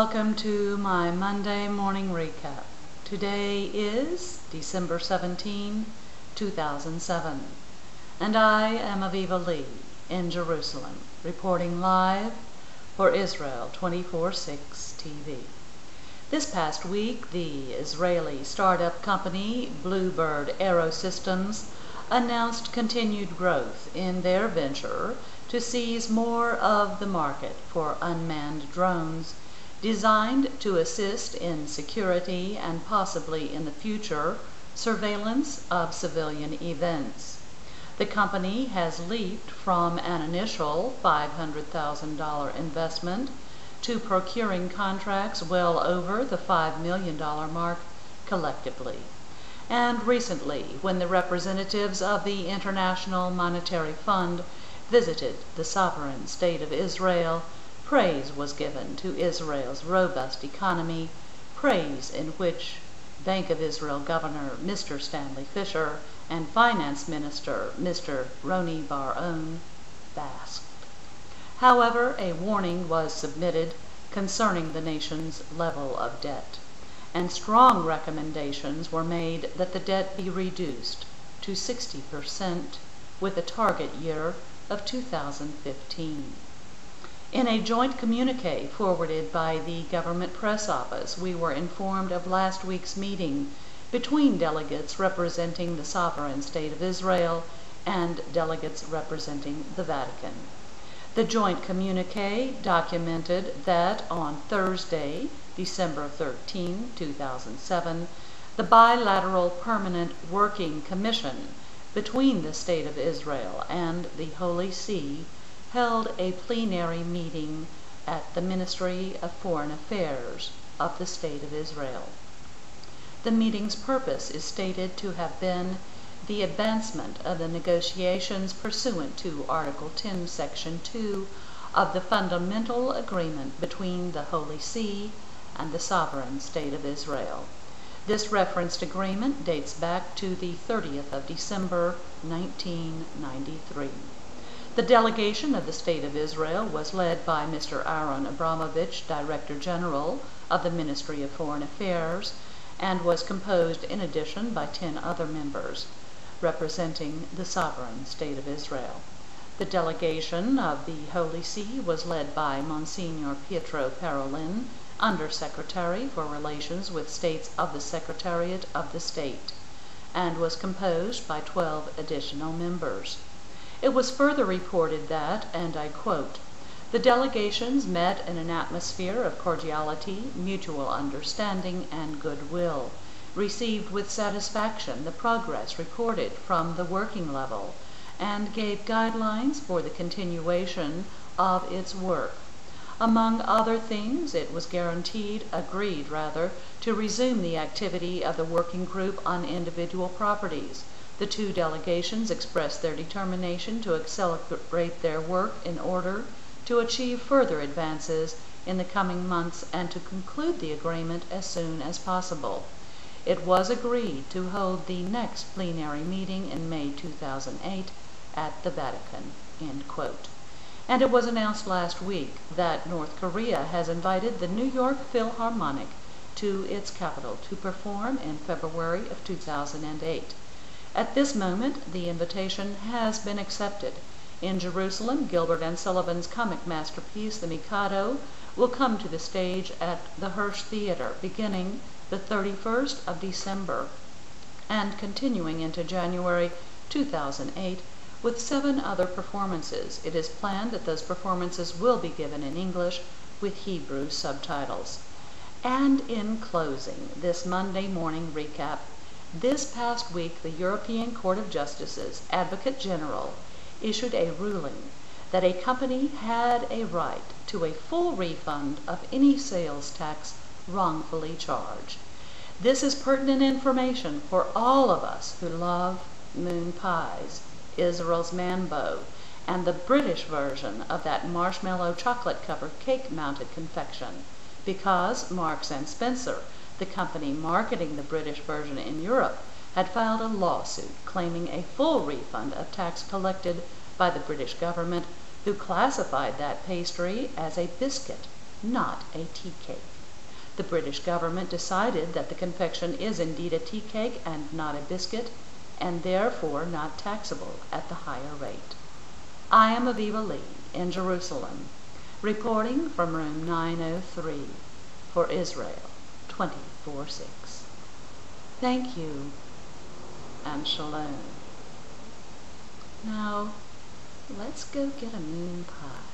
Welcome to my Monday morning recap. Today is December 17, 2007, and I am Aviva Lee in Jerusalem, reporting live for Israel 24/6 TV. This past week, the Israeli startup company Bluebird Aerosystems announced continued growth in their venture to seize more of the market for unmanned drones designed to assist in security and possibly in the future surveillance of civilian events. The company has leaped from an initial $500,000 investment to procuring contracts well over the $5 million mark collectively. And recently, when the representatives of the International Monetary Fund visited the sovereign state of Israel, praise was given to Israel's robust economy, praise in which Bank of Israel Governor Mr. Stanley Fischer and Finance Minister Mr. Roni Bar-On basked. However, a warning was submitted concerning the nation's level of debt, and strong recommendations were made that the debt be reduced to 60% with a target year of 2015. In a joint communique forwarded by the Government Press Office, we were informed of last week's meeting between delegates representing the sovereign state of Israel and delegates representing the Vatican. The joint communique documented that on Thursday, December 13, 2007, the bilateral permanent working commission between the State of Israel and the Holy See held a plenary meeting at the Ministry of Foreign Affairs of the State of Israel. The meeting's purpose is stated to have been the advancement of the negotiations pursuant to Article 10, Section 2 of the Fundamental Agreement between the Holy See and the Sovereign State of Israel. This referenced agreement dates back to the 30th of December, 1993. The delegation of the State of Israel was led by Mr. Aaron Abramovich, Director General of the Ministry of Foreign Affairs, and was composed in addition by 10 other members representing the sovereign State of Israel. The delegation of the Holy See was led by Monsignor Pietro Parolin, Undersecretary for Relations with States of the Secretariat of the State, and was composed by 12 additional members. It was further reported that, and I quote, "The delegations met in an atmosphere of cordiality, mutual understanding, and goodwill, received with satisfaction the progress reported from the working level, and gave guidelines for the continuation of its work. Among other things, it was agreed to resume the activity of the working group on individual properties. The two delegations expressed their determination to accelerate their work in order to achieve further advances in the coming months and to conclude the agreement as soon as possible. It was agreed to hold the next plenary meeting in May 2008 at the Vatican." End quote. And it was announced last week that North Korea has invited the New York Philharmonic to its capital to perform in February of 2008. At this moment, the invitation has been accepted. In Jerusalem, Gilbert and Sullivan's comic masterpiece, The Mikado, will come to the stage at the Hirsch Theater beginning the 31st of December and continuing into January 2008 with 7 other performances. It is planned that those performances will be given in English with Hebrew subtitles. And in closing, this Monday morning recap, this past week the European Court of Justice's Advocate General issued a ruling that a company had a right to a full refund of any sales tax wrongfully charged. This is pertinent information for all of us who love moon pies, Israel's manbo, and the British version of that marshmallow chocolate-covered cake-mounted confection, because Marks & Spencer, the company marketing the British version in Europe, had filed a lawsuit claiming a full refund of tax collected by the British government, who classified that pastry as a biscuit not a tea cake. The British government decided that the confection is indeed a tea cake and not a biscuit, and therefore not taxable at the higher rate. I am Aviva Lee in Jerusalem, reporting from room 903 for Israel 24/6. Thank you, and shalom. Now, let's go get a moon pie.